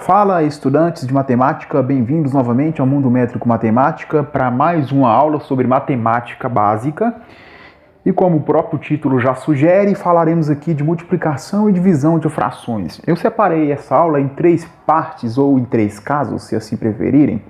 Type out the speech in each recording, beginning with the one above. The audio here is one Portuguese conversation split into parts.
Fala, estudantes de matemática, bem-vindos novamente ao Mundo Métrico Matemática para mais uma aula sobre matemática básica. E como o próprio título já sugere, falaremos aqui de multiplicação e divisão de frações. Eu separei essa aula em 3 partes ou em 3 casos, se assim preferirem.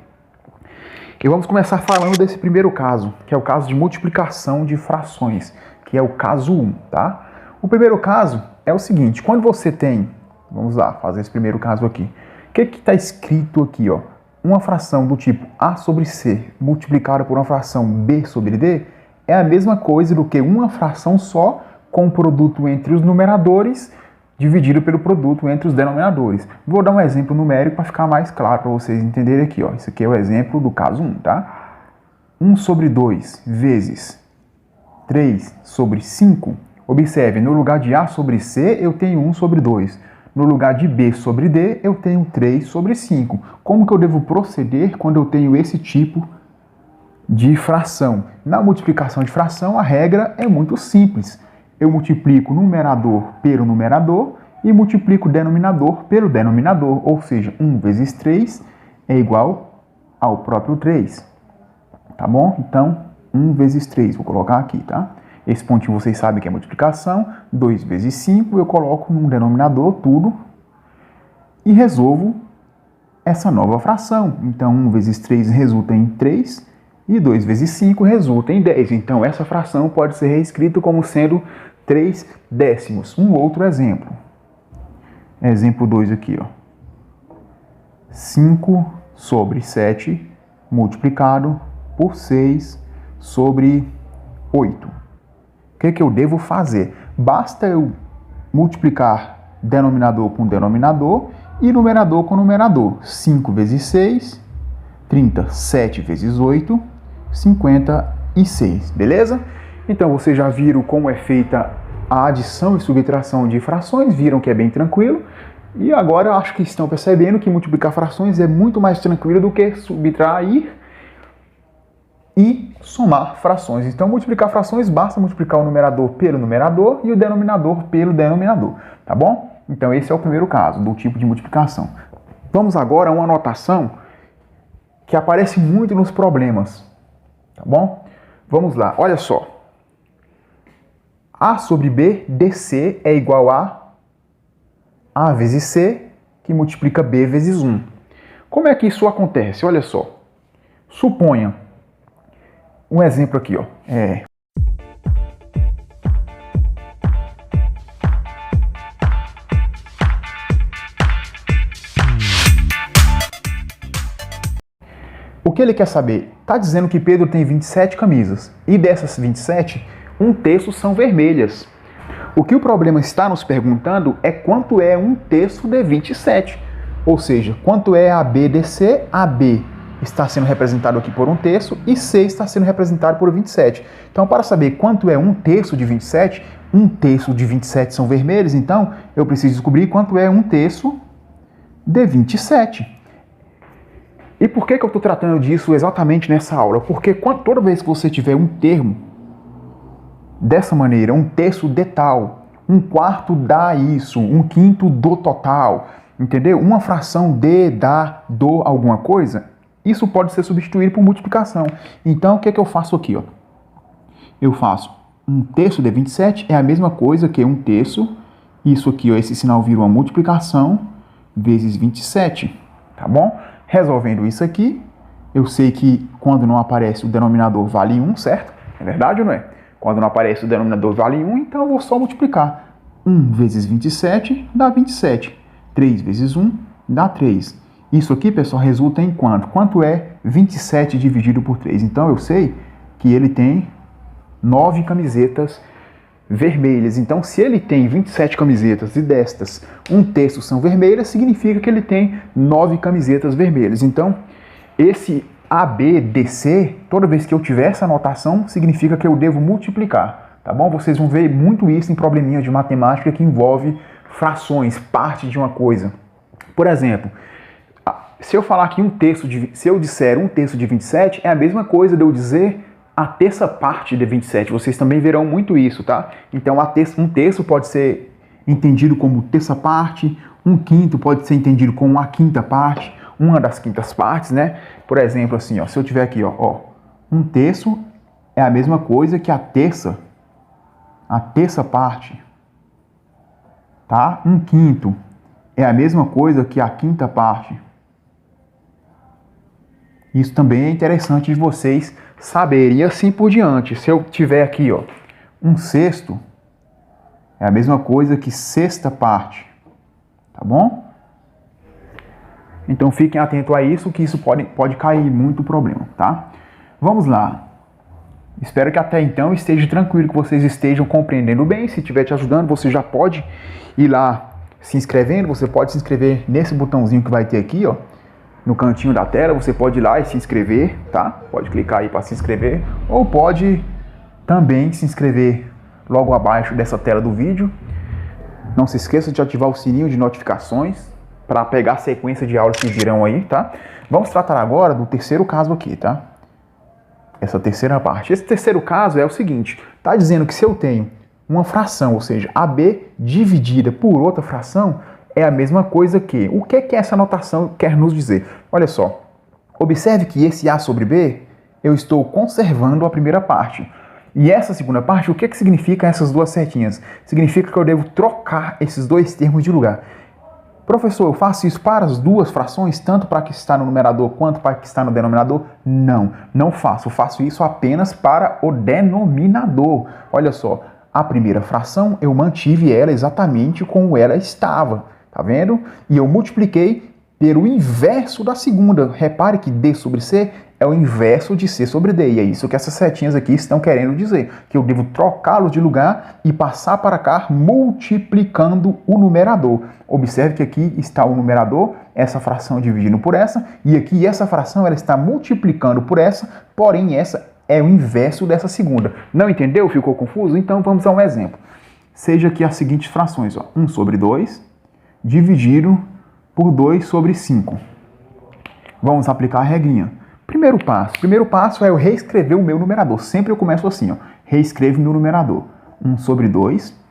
E vamos começar falando desse primeiro caso, que é o caso de multiplicação de frações, que é o caso 1, tá? O primeiro caso é o seguinte, quando você tem, vamos lá, fazer esse primeiro caso aqui. O que está escrito aqui, ó? Uma fração do tipo A sobre C multiplicada por uma fração B sobre D é a mesma coisa do que uma fração só com o produto entre os numeradores dividido pelo produto entre os denominadores. Vou dar um exemplo numérico para ficar mais claro para vocês entenderem aqui, ó. Isso aqui é o exemplo do caso 1, tá? 1 sobre 2 vezes 3 sobre 5. Observe, no lugar de A sobre C, eu tenho 1 sobre 2. No lugar de B sobre D, eu tenho 3 sobre 5. Como que eu devo proceder quando eu tenho esse tipo de fração? Na multiplicação de fração, a regra é muito simples. Eu multiplico o numerador pelo numerador e multiplico o denominador pelo denominador. Ou seja, 1 vezes 3 é igual ao próprio 3. Tá bom? Então, 1 vezes 3. Vou colocar aqui, tá? Esse pontinho vocês sabem que é multiplicação. 2 vezes 5 eu coloco no denominador tudo e resolvo essa nova fração. Então, 1 vezes 3 resulta em 3 e 2 vezes 5 resulta em 10. Então, essa fração pode ser reescrita como sendo 3 décimos. Um outro exemplo. Exemplo 2 aqui, ó. 5 sobre 7 multiplicado por 6 sobre 8. O que eu devo fazer? Basta eu multiplicar denominador com denominador e numerador com numerador. 5 vezes 6, 30. 7 vezes 8, 56. Beleza? Então, vocês já viram como é feita a adição e subtração de frações, viram que é bem tranquilo. E agora eu acho que estão percebendo que multiplicar frações é muito mais tranquilo do que subtrair e somar frações. Então, multiplicar frações, basta multiplicar o numerador pelo numerador e o denominador pelo denominador, tá bom? Então, esse é o primeiro caso do tipo de multiplicação. Vamos agora a uma notação que aparece muito nos problemas, tá bom? Vamos lá, olha só. A sobre B dC é igual a A vezes C, que multiplica B vezes 1. Como é que isso acontece? Olha só. Suponha um exemplo aqui, ó. O que ele quer saber? Está dizendo que Pedro tem 27 camisas e dessas 27, 1/3 são vermelhas. O que o problema está nos perguntando é quanto é 1/3 de 27. Ou seja, quanto é AB de C, AB está sendo representado aqui por 1/3 e C está sendo representado por 27. Então, para saber quanto é 1/3 de 27, 1/3 de 27 são vermelhos, então eu preciso descobrir quanto é 1/3 de 27. E por que eu estou tratando disso exatamente nessa aula? Porque toda vez que você tiver um termo dessa maneira, 1/3 de tal, 1/4 dá isso, 1/5 do total, entendeu? Uma fração de, dá, do alguma coisa, isso pode ser substituído por multiplicação. Então, o que eu faço aqui, ó? Eu faço 1/3 de 27 é a mesma coisa que 1/3, isso aqui, ó, esse sinal vira uma multiplicação, vezes 27, tá bom? Resolvendo isso aqui, eu sei que quando não aparece o denominador vale 1, certo? É verdade ou não é? Quando não aparece o denominador vale 1, então eu vou só multiplicar. 1 vezes 27 dá 27. 3 vezes 1 dá 3. Isso aqui, pessoal, resulta em quanto? Quanto é 27 dividido por 3? Então, eu sei que ele tem 9 camisetas vermelhas. Então, se ele tem 27 camisetas e destas 1/3 são vermelhas, significa que ele tem 9 camisetas vermelhas. Então, esse ABDC, toda vez que eu tiver essa notação, significa que eu devo multiplicar, tá bom? Vocês vão ver muito isso em probleminhas de matemática que envolve frações, parte de uma coisa. Por exemplo, se eu falar que se eu disser 1/3 de 27, é a mesma coisa de eu dizer a terça parte de 27. Vocês também verão muito isso, tá? Então, 1/3 pode ser entendido como terça parte, Um quinto pode ser entendido como uma quinta parte, uma das quintas partes, né? Por exemplo, assim, ó, se eu tiver aqui, ó, um terço é a mesma coisa que a terça parte, tá? Um quinto é a mesma coisa que a quinta parte. Isso também é interessante de vocês saberem. E assim por diante. Se eu tiver aqui, ó, um sexto é a mesma coisa que sexta parte. Tá bom? Então fiquem atentos a isso, que isso pode cair muito problema, tá? Vamos lá. Espero que até então esteja tranquilo, que vocês estejam compreendendo bem. Se estiver te ajudando, você já pode ir lá se inscrevendo. Você pode se inscrever nesse botãozinho que vai ter aqui, ó, no cantinho da tela. Você pode ir lá e se inscrever, tá? Pode clicar aí para se inscrever. Ou pode também se inscrever logo abaixo dessa tela do vídeo. Não se esqueça de ativar o sininho de notificações para pegar a sequência de aulas que virão aí, tá? Vamos tratar agora do terceiro caso aqui, tá? Essa terceira parte. Esse terceiro caso é o seguinte, tá dizendo que se eu tenho uma fração, ou seja, AB dividida por outra fração, é a mesma coisa que... O que que essa notação quer nos dizer? Olha só, observe que esse A sobre B, eu estou conservando a primeira parte. E essa segunda parte, o que que significa essas duas setinhas? Significa que eu devo trocar esses dois termos de lugar. Professor, eu faço isso para as duas frações, tanto para a que está no numerador quanto para a que está no denominador? Não, não faço. Eu faço isso apenas para o denominador. Olha só, a primeira fração eu mantive ela exatamente como ela estava, tá vendo? E eu multipliquei pelo inverso da segunda. Repare que D sobre C é o inverso de C sobre D. E é isso que essas setinhas aqui estão querendo dizer. Que eu devo trocá-los de lugar e passar para cá multiplicando o numerador. Observe que aqui está o numerador, essa fração dividindo por essa, e aqui essa fração ela está multiplicando por essa, porém essa é o inverso dessa segunda. Não entendeu? Ficou confuso? Então vamos a um exemplo. Seja aqui as seguintes frações, ó, 1 sobre 2 dividido por 2 sobre 5. Vamos aplicar a regrinha. Primeiro passo é eu reescrever o meu numerador. Sempre eu começo assim, ó, reescrevo meu numerador. 1 sobre 2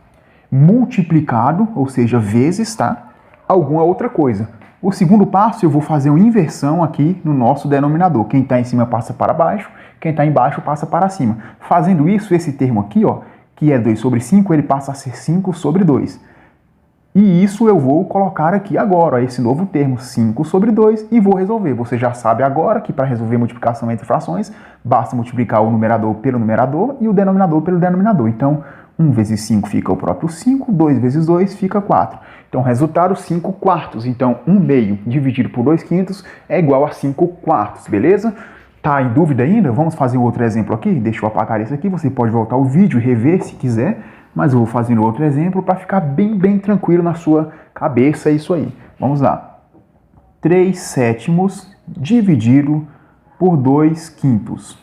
multiplicado, ou seja, vezes, tá? Alguma outra coisa. O segundo passo, eu vou fazer uma inversão aqui no nosso denominador. Quem está em cima passa para baixo, quem está embaixo passa para cima. Fazendo isso, esse termo aqui, ó, que é 2 sobre 5, ele passa a ser 5 sobre 2. E isso eu vou colocar aqui agora, ó, esse novo termo, 5 sobre 2, e vou resolver. Você já sabe agora que para resolver multiplicação entre frações, basta multiplicar o numerador pelo numerador e o denominador pelo denominador. Então, 1 vezes 5 fica o próprio 5, 2 vezes 2 fica 4. Então, resultado, 5 quartos. Então, 1 meio dividido por 2 quintos é igual a 5 quartos, beleza? Tá em dúvida ainda? Vamos fazer um outro exemplo aqui? Deixa eu apagar isso aqui, você pode voltar ao vídeo e rever se quiser, mas eu vou fazer outro exemplo para ficar bem tranquilo na sua cabeça isso aí. Vamos lá. 3 sétimos dividido por 2 quintos.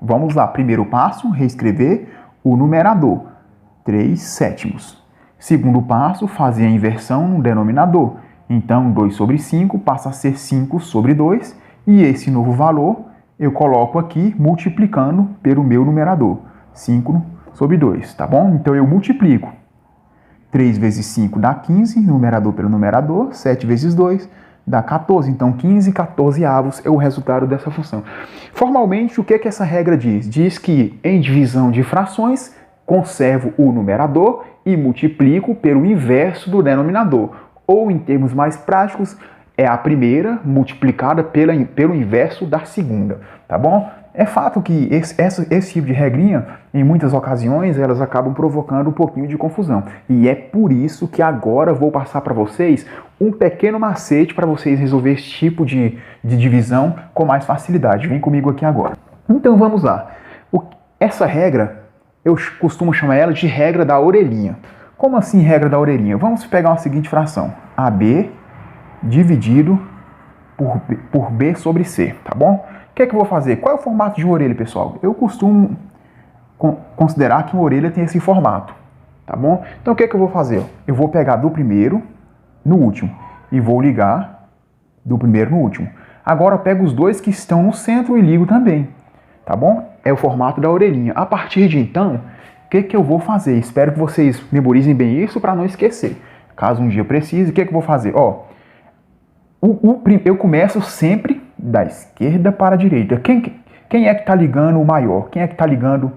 Vamos lá, primeiro passo, reescrever o numerador, 3 sétimos. Segundo passo, fazer a inversão no denominador. Então, 2 sobre 5 passa a ser 5 sobre 2. E esse novo valor eu coloco aqui multiplicando pelo meu numerador. 5 sobre 2, tá bom? Então, eu multiplico. 3 vezes 5 dá 15, numerador pelo numerador. 7 vezes 2 dá 14. Então, 15 14avos é o resultado dessa função. Formalmente, o que essa regra diz? Diz que em divisão de frações, conservo o numerador e multiplico pelo inverso do denominador. Ou, em termos mais práticos, é a primeira multiplicada pelo inverso da segunda, tá bom? É fato que esse tipo de regrinha, em muitas ocasiões, elas acabam provocando um pouquinho de confusão. E é por isso que agora vou passar para vocês um pequeno macete para vocês resolver esse tipo de divisão com mais facilidade. Vem comigo aqui agora. Então vamos lá. Essa regra, eu costumo chamar ela de regra da orelhinha. Como assim regra da orelhinha? Vamos pegar uma seguinte fração. AB dividido por B sobre C, tá bom? O que é que eu vou fazer? Qual é o formato de uma orelha, pessoal? Eu costumo considerar que uma orelha tem esse formato, tá bom? Então o que é que eu vou fazer? Eu vou pegar do primeiro no último e vou ligar do primeiro no último. Agora eu pego os dois que estão no centro e ligo também, tá bom? É o formato da orelhinha. A partir de então, o que é que eu vou fazer? Espero que vocês memorizem bem isso para não esquecer. caso um dia precise. O que é que eu vou fazer? Ó, eu começo sempre da esquerda para a direita. Quem é que está ligando o maior? Quem é que está ligando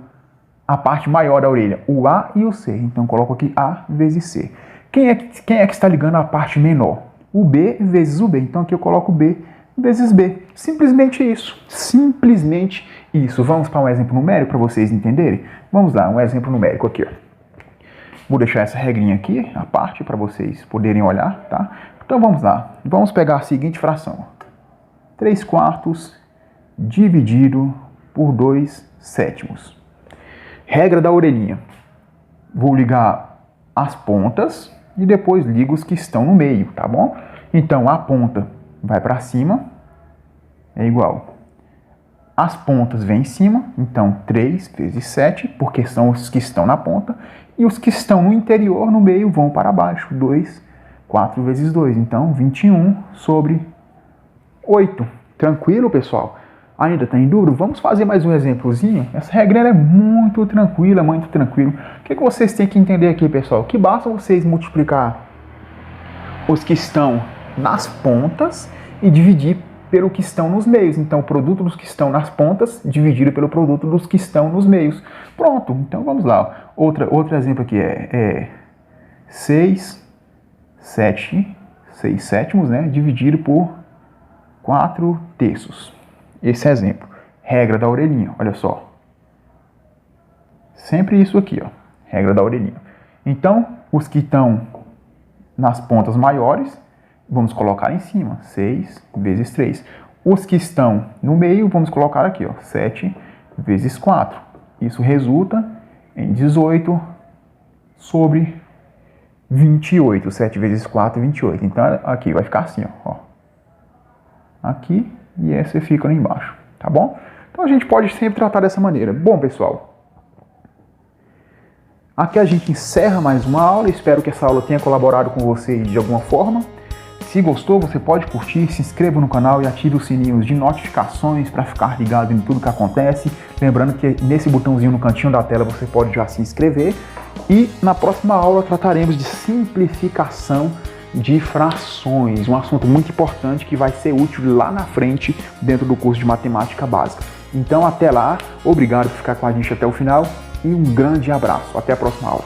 a parte maior da orelha? O A e o C. Então eu coloco aqui A vezes C. Quem é que está ligando a parte menor? O B vezes o B. Então aqui eu coloco B vezes B. Simplesmente isso. Simplesmente isso. Vamos para um exemplo numérico para vocês entenderem? Vamos lá, um exemplo numérico aqui, ó. Vou deixar essa regrinha aqui, a parte, para vocês poderem olhar, tá? Então vamos lá. Vamos pegar a seguinte fração. 3/4 dividido por 2/7. Regra da orelhinha. Vou ligar as pontas e depois ligo os que estão no meio, tá bom? Então a ponta vai para cima, é igual. As pontas vêm em cima, então 3 vezes 7, porque são os que estão na ponta. E os que estão no interior, no meio, vão para baixo. 4 vezes 2, então 21 sobre 8. Tranquilo, pessoal? Ainda está em dúvida? Vamos fazer mais um exemplozinho? Essa regra é muito tranquila, muito tranquilo. O que vocês têm que entender aqui, pessoal? Que basta vocês multiplicar os que estão nas pontas e dividir pelo que estão nos meios. Então, o produto dos que estão nas pontas dividido pelo produto dos que estão nos meios. Pronto, então vamos lá. Outro exemplo aqui é 6 sétimos, né? Dividido por 4/3. Esse exemplo. Regra da orelhinha, olha só. Sempre isso aqui, ó. Regra da orelhinha. Então, os que estão nas pontas maiores, vamos colocar em cima. 6 vezes 3. Os que estão no meio, vamos colocar aqui, ó. 7 vezes 4. Isso resulta em 18 sobre 28. 7 vezes 4, 28. Então, aqui vai ficar assim, ó. Aqui e essa fica ali embaixo, tá bom? Então, a gente pode sempre tratar dessa maneira. Bom, pessoal, aqui a gente encerra mais uma aula. Espero que essa aula tenha colaborado com vocês de alguma forma. Se gostou, você pode curtir, se inscreva no canal e ative os sininhos de notificações para ficar ligado em tudo que acontece. Lembrando que nesse botãozinho no cantinho da tela você pode já se inscrever. E na próxima aula trataremos de simplificação de frações, um assunto muito importante que vai ser útil lá na frente dentro do curso de matemática básica. Então até lá, obrigado por ficar com a gente até o final e um grande abraço. Até a próxima aula.